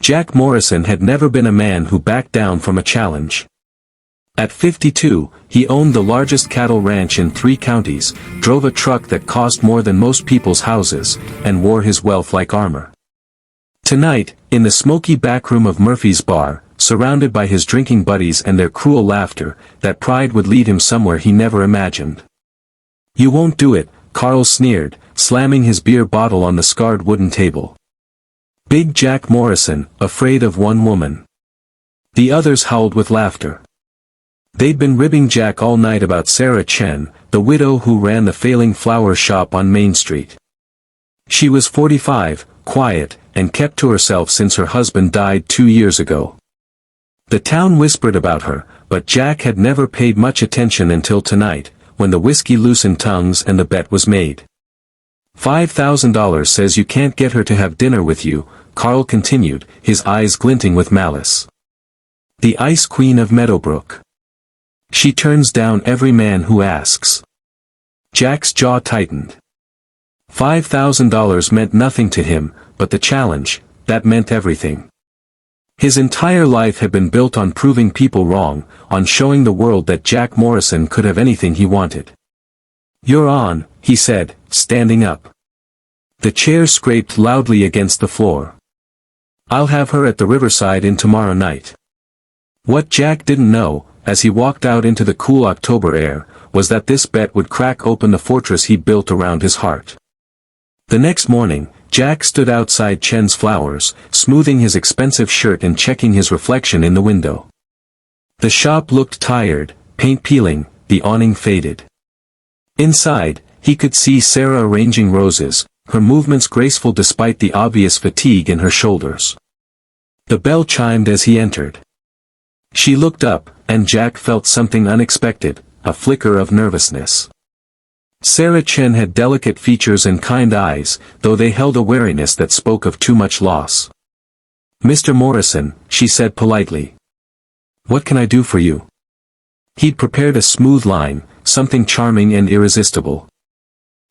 Jack Morrison had never been a man who backed down from a challenge. At 52, he owned the largest cattle ranch in 3 counties, drove a truck that cost more than most people's houses, and wore his wealth like armor. Tonight, in the smoky backroom of Murphy's bar, surrounded by his drinking buddies and their cruel laughter, that pride would lead him somewhere he never imagined. "You won't do it," Carl sneered, slamming his beer bottle on the scarred wooden table. Big Jack Morrison, afraid of one woman. The others howled with laughter. They'd been ribbing Jack all night about Sarah Chen, the widow who ran the failing flower shop on Main Street. She was 45, quiet, and kept to herself since her husband died 2 years ago. The town whispered about her, but Jack had never paid much attention until tonight, when the whiskey loosened tongues and the bet was made. $5,000 says you can't get her to have dinner with you, Carl continued, his eyes glinting with malice. The Ice Queen of Meadowbrook. She turns down every man who asks. Jack's jaw tightened. $5,000 meant nothing to him, but the challenge, that meant everything. His entire life had been built on proving people wrong, on showing the world that Jack Morrison could have anything he wanted. "You're on," he said, standing up. The chair scraped loudly against the floor. "I'll have her at the Riverside Inn tomorrow night." What Jack didn't know, as he walked out into the cool October air, was that this bet would crack open the fortress he built around his heart. The next morning, Jack stood outside Chen's Flowers, smoothing his expensive shirt and checking his reflection in the window. The shop looked tired, paint peeling, the awning faded. Inside, he could see Sarah arranging roses, her movements graceful despite the obvious fatigue in her shoulders. The bell chimed as he entered. She looked up, and Jack felt something unexpected, a flicker of nervousness. Sarah Chen had delicate features and kind eyes, though they held a wariness that spoke of too much loss. "Mr. Morrison," she said politely. "What can I do for you?" He'd prepared a smooth line, something charming and irresistible.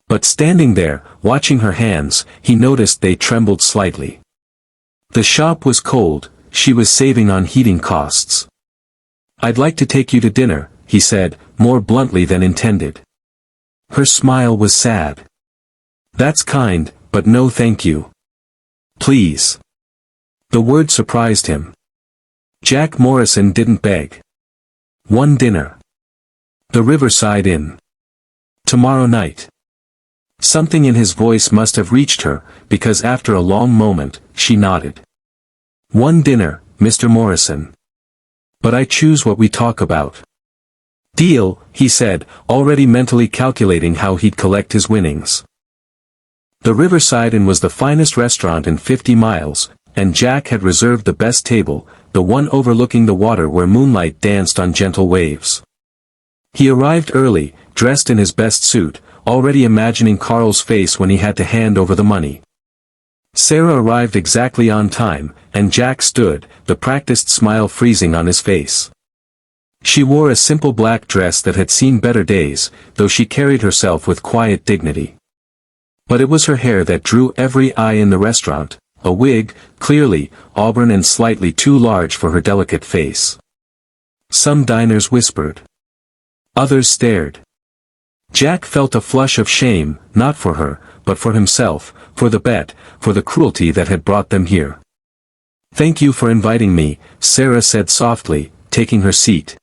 But standing there, watching her hands, he noticed they trembled slightly. The shop was cold, she was saving on heating costs. "I'd like to take you to dinner," he said, more bluntly than intended. Her smile was sad. "That's kind, but no thank you. Please." The word surprised him. Jack Morrison didn't beg. "One dinner. The Riverside Inn. Tomorrow night." Something in his voice must have reached her, because after a long moment, she nodded. "One dinner, Mr. Morrison. But I choose what we talk about." "Deal," he said, already mentally calculating how he'd collect his winnings. The Riverside Inn was the finest restaurant in 50 miles, and Jack had reserved the best table, the one overlooking the water where moonlight danced on gentle waves. He arrived early, dressed in his best suit, already imagining Carl's face when he had to hand over the money. Sarah arrived exactly on time, and Jack stood, the practiced smile freezing on his face. She wore a simple black dress that had seen better days, though she carried herself with quiet dignity. But it was her hair that drew every eye in the restaurant, a wig, clearly, auburn and slightly too large for her delicate face. Some diners whispered. Others stared. Jack felt a flush of shame, not for her, but for himself, for the bet, for the cruelty that had brought them here. "Thank you for inviting me," Sarah said softly, taking her seat.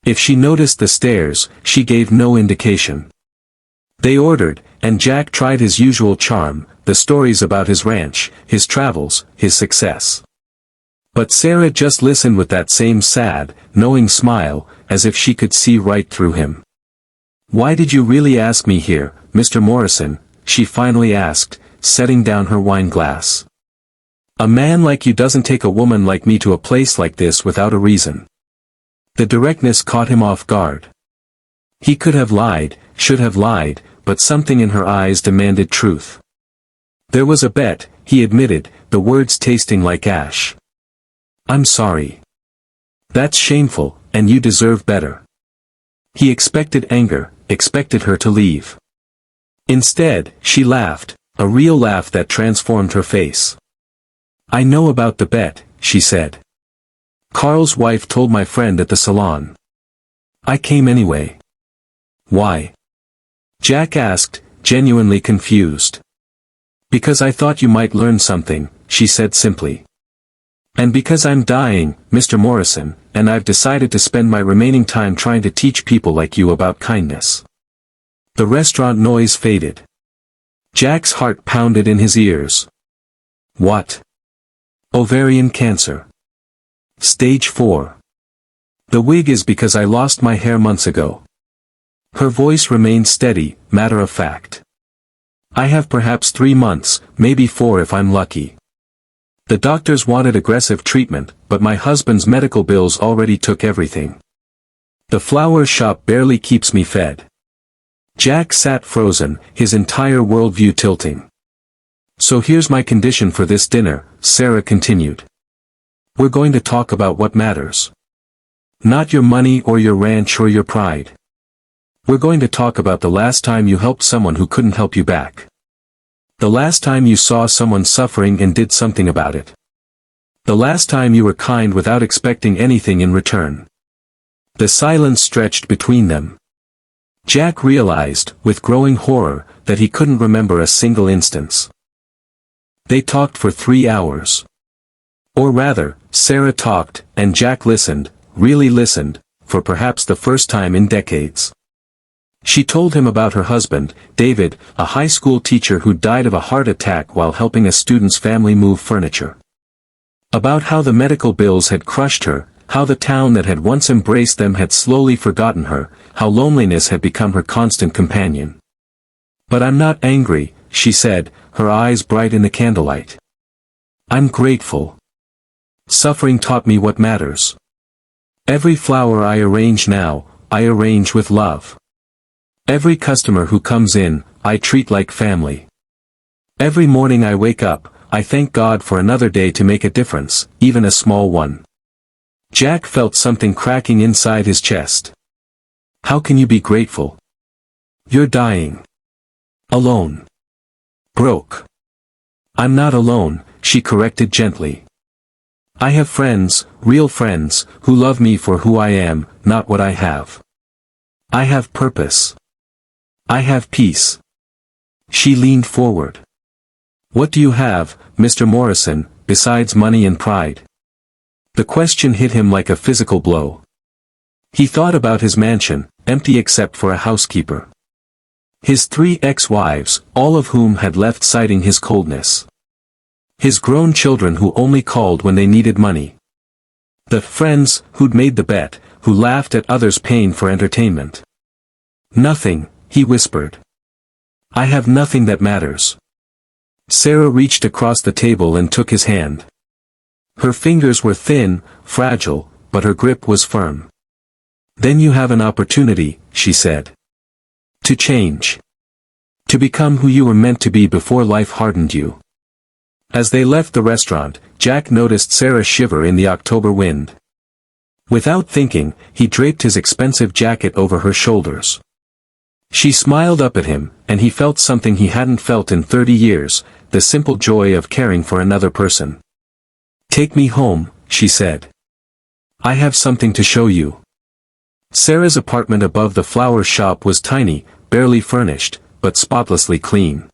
If she noticed the stares, she gave no indication. They ordered, and Jack tried his usual charm, the stories about his ranch, his travels, his success. But Sarah just listened with that same sad, knowing smile, as if she could see right through him. "Why did you really ask me here, Mr. Morrison?" she finally asked, setting down her wine glass. "A man like you doesn't take a woman like me to a place like this without a reason." The directness caught him off guard. He could have lied, should have lied, but something in her eyes demanded truth. "There was a bet," he admitted, the words tasting like ash. "I'm sorry. That's shameful, and you deserve better." He expected anger, expected her to leave. Instead, she laughed, a real laugh that transformed her face. I know about the bet, she said. Carl's wife told my friend at the salon. I came anyway. Why? Jack asked, genuinely confused. Because I thought you might learn something, she said simply. And because I'm dying, Mr. Morrison, and I've decided to spend my remaining time trying to teach people like you about kindness. The restaurant noise faded. Jack's heart pounded in his ears. What? Ovarian cancer. Stage 4. The wig is because I lost my hair months ago. Her voice remained steady, matter of fact. I have perhaps 3 months, maybe 4 if I'm lucky. The doctors wanted aggressive treatment, but my husband's medical bills already took everything. The flower shop barely keeps me fed. Jack sat frozen, his entire worldview tilting. So here's my condition for this dinner, Sarah continued. We're going to talk about what matters. Not your money or your ranch or your pride. We're going to talk about the last time you helped someone who couldn't help you back. The last time you saw someone suffering and did something about it. The last time you were kind without expecting anything in return. The silence stretched between them. Jack realized, with growing horror, that he couldn't remember a single instance. They talked for 3 hours. Or rather, Sarah talked, and Jack listened, really listened, for perhaps the first time in decades. She told him about her husband, David, a high school teacher who died of a heart attack while helping a student's family move furniture. About how the medical bills had crushed her, how the town that had once embraced them had slowly forgotten her, how loneliness had become her constant companion. But I'm not angry, she said, her eyes bright in the candlelight. I'm grateful. Suffering taught me what matters. Every flower I arrange now, I arrange with love. Every customer who comes in, I treat like family. Every morning I wake up, I thank God for another day to make a difference, even a small one. Jack felt something cracking inside his chest. How can you be grateful? You're dying. Alone. Broke. I'm not alone, she corrected gently. I have friends, real friends, who love me for who I am, not what I have. I have purpose. I have peace. She leaned forward. What do you have, Mr. Morrison, besides money and pride? The question hit him like a physical blow. He thought about his mansion, empty except for a housekeeper. His 3 ex-wives, all of whom had left citing his coldness. His grown children who only called when they needed money. The friends, who'd made the bet, who laughed at others' pain for entertainment. Nothing, he whispered. I have nothing that matters. Sarah reached across the table and took his hand. Her fingers were thin, fragile, but her grip was firm. Then you have an opportunity, she said. To change. To become who you were meant to be before life hardened you. As they left the restaurant, Jack noticed Sarah shiver in the October wind. Without thinking, he draped his expensive jacket over her shoulders. She smiled up at him, and he felt something he hadn't felt in 30 years, the simple joy of caring for another person. Take me home, she said. I have something to show you. Sarah's apartment above the flower shop was tiny, barely furnished, but spotlessly clean.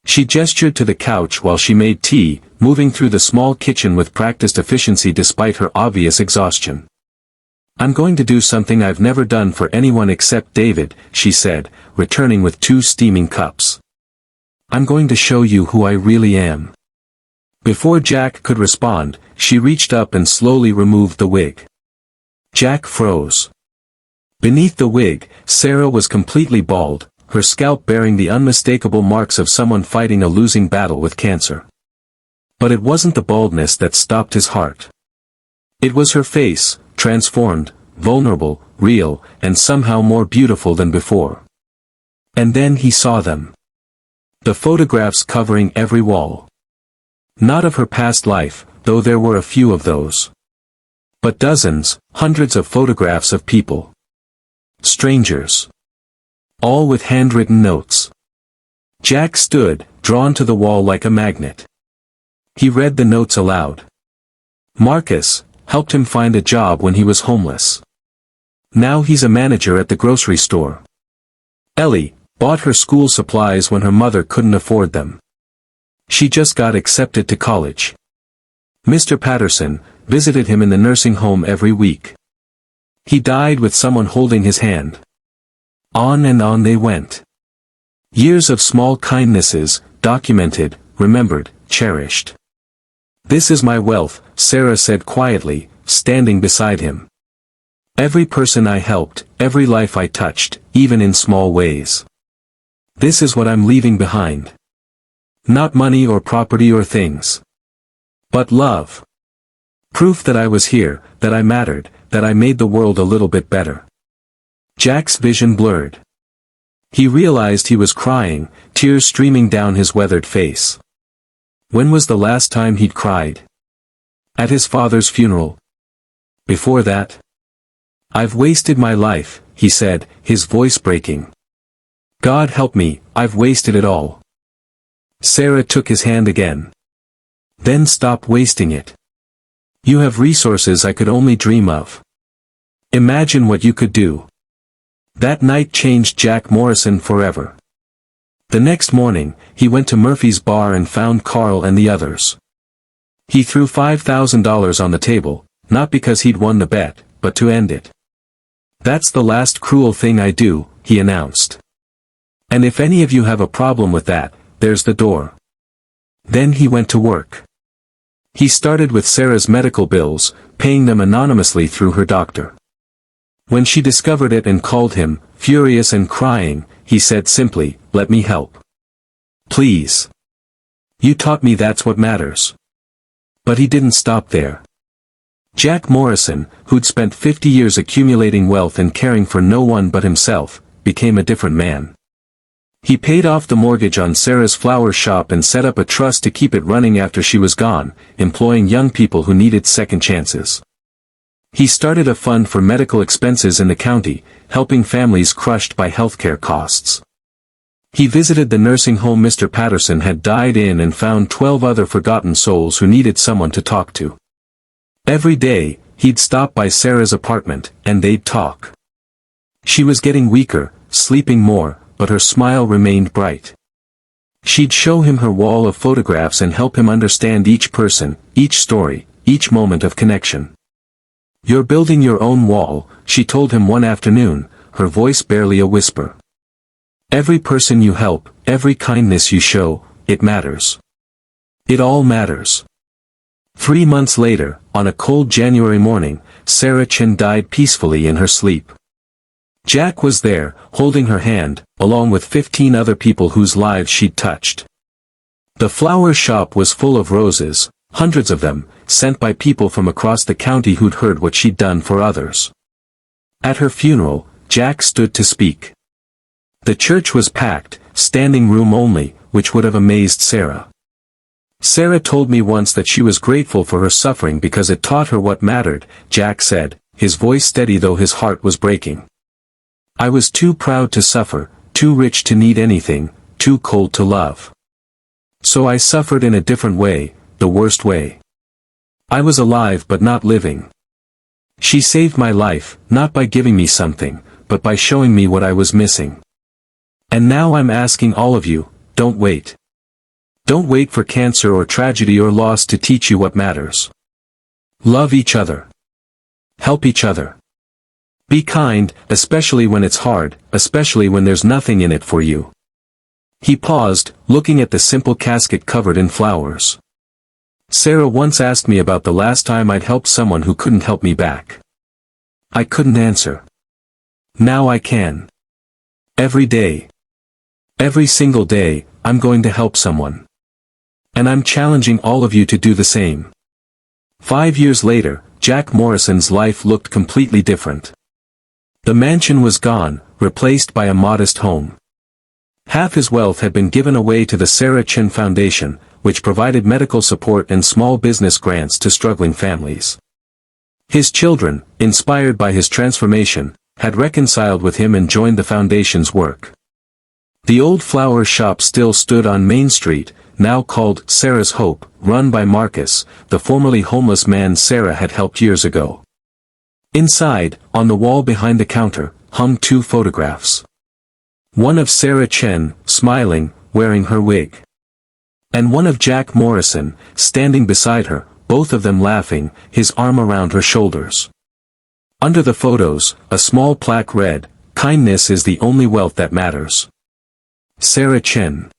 She gestured to the couch while she made tea, moving through the small kitchen with practiced efficiency despite her obvious exhaustion. I'm going to do something I've never done for anyone except David, she said, returning with 2 steaming cups. I'm going to show you who I really am. Before Jack could respond, she reached up and slowly removed the wig. Jack froze. Beneath the wig, Sarah was completely bald, her scalp bearing the unmistakable marks of someone fighting a losing battle with cancer. But it wasn't the baldness that stopped his heart. It was her face, transformed, vulnerable, real, and somehow more beautiful than before. And then he saw them. The photographs covering every wall. Not of her past life, though there were a few of those. But dozens, hundreds of photographs of people. Strangers. All with handwritten notes. Jack stood, drawn to the wall like a magnet. He read the notes aloud. Marcus helped him find a job when he was homeless. Now he's a manager at the grocery store. Ellie bought her school supplies when her mother couldn't afford them. She just got accepted to college. Mr. Patterson visited him in the nursing home every week. He died with someone holding his hand. On and on they went. Years of small kindnesses, documented, remembered, cherished. This is my wealth, Sarah said quietly, standing beside him. Every person I helped, every life I touched, even in small ways. This is what I'm leaving behind. Not money or property or things. But love. Proof that I was here, that I mattered, that I made the world a little bit better. Jack's vision blurred. He realized he was crying, tears streaming down his weathered face. When was the last time he'd cried? At his father's funeral. Before that? I've wasted my life, he said, his voice breaking. God help me, I've wasted it all. Sarah took his hand again. Then stop wasting it. You have resources I could only dream of. Imagine what you could do. That night changed Jack Morrison forever. The next morning, he went to Murphy's bar and found Carl and the others. He threw $5,000 on the table, not because he'd won the bet, but to end it. That's the last cruel thing I do, he announced. And if any of you have a problem with that, there's the door. Then he went to work. He started with Sarah's medical bills, paying them anonymously through her doctor. When she discovered it and called him, furious and crying, he said simply, "Let me help. Please. You taught me that's what matters." But he didn't stop there. Jack Morrison, who'd spent 50 years accumulating wealth and caring for no one but himself, became a different man. He paid off the mortgage on Sarah's flower shop and set up a trust to keep it running after she was gone, employing young people who needed second chances. He started a fund for medical expenses in the county, helping families crushed by healthcare costs. He visited the nursing home Mr. Patterson had died in and found 12 other forgotten souls who needed someone to talk to. Every day, he'd stop by Sarah's apartment, and they'd talk. She was getting weaker, sleeping more, but her smile remained bright. She'd show him her wall of photographs and help him understand each person, each story, each moment of connection. "You're building your own wall," she told him one afternoon, her voice barely a whisper. "Every person you help, every kindness you show, it matters. It all matters." 3 months later, on a cold January morning, Sarah Chin died peacefully in her sleep. Jack was there, holding her hand, along with 15 other people whose lives she'd touched. The flower shop was full of roses, hundreds of them, sent by people from across the county who'd heard what she'd done for others. At her funeral, Jack stood to speak. The church was packed, standing room only, which would have amazed Sarah. "Sarah told me once that she was grateful for her suffering because it taught her what mattered," Jack said, his voice steady though his heart was breaking. "I was too proud to suffer, too rich to need anything, too cold to love. So I suffered in a different way, the worst way. I was alive but not living. She saved my life, not by giving me something, but by showing me what I was missing. And now I'm asking all of you, don't wait. Don't wait for cancer or tragedy or loss to teach you what matters. Love each other. Help each other. Be kind, especially when it's hard, especially when there's nothing in it for you." He paused, looking at the simple casket covered in flowers. "Sarah once asked me about the last time I'd helped someone who couldn't help me back. I couldn't answer. Now I can. Every day. Every single day, I'm going to help someone. And I'm challenging all of you to do the same." 5 years later, Jack Morrison's life looked completely different. The mansion was gone, replaced by a modest home. Half his wealth had been given away to the Sarah Chin Foundation, which provided medical support and small business grants to struggling families. His children, inspired by his transformation, had reconciled with him and joined the foundation's work. The old flower shop still stood on Main Street, now called Sarah's Hope, run by Marcus, the formerly homeless man Sarah had helped years ago. Inside, on the wall behind the counter, hung 2 photographs. One of Sarah Chen, smiling, wearing her wig. And one of Jack Morrison, standing beside her, both of them laughing, his arm around her shoulders. Under the photos, a small plaque read, "Kindness is the only wealth that matters. Sarah Chen."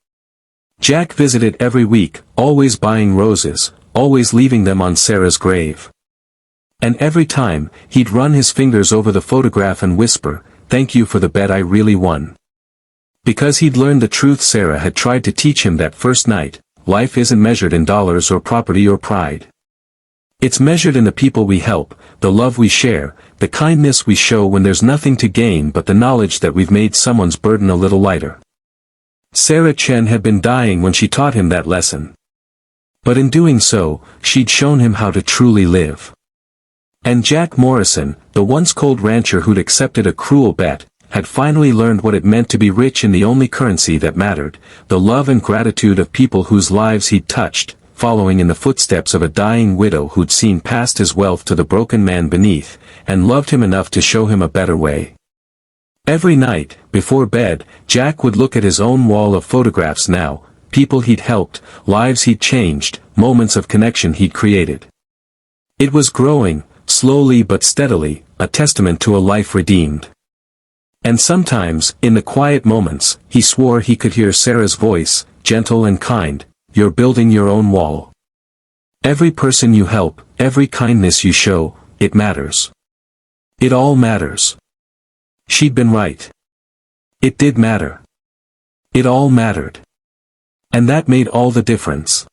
Jack visited every week, always buying roses, always leaving them on Sarah's grave. And every time, he'd run his fingers over the photograph and whisper, "Thank you for the bet I really won." Because he'd learned the truth Sarah had tried to teach him that first night, life isn't measured in dollars or property or pride. It's measured in the people we help, the love we share, the kindness we show when there's nothing to gain but the knowledge that we've made someone's burden a little lighter. Sarah Chen had been dying when she taught him that lesson. But in doing so, she'd shown him how to truly live. And Jack Morrison, the once cold rancher who'd accepted a cruel bet, had finally learned what it meant to be rich in the only currency that mattered, the love and gratitude of people whose lives he'd touched, following in the footsteps of a dying widow who'd seen past his wealth to the broken man beneath, and loved him enough to show him a better way. Every night, before bed, Jack would look at his own wall of photographs now, people he'd helped, lives he'd changed, moments of connection he'd created. It was growing, slowly but steadily, a testament to a life redeemed. And sometimes, in the quiet moments, he swore he could hear Sarah's voice, gentle and kind, "You're building your own wall. Every person you help, every kindness you show, it matters. It all matters." She'd been right. It did matter. It all mattered. And that made all the difference.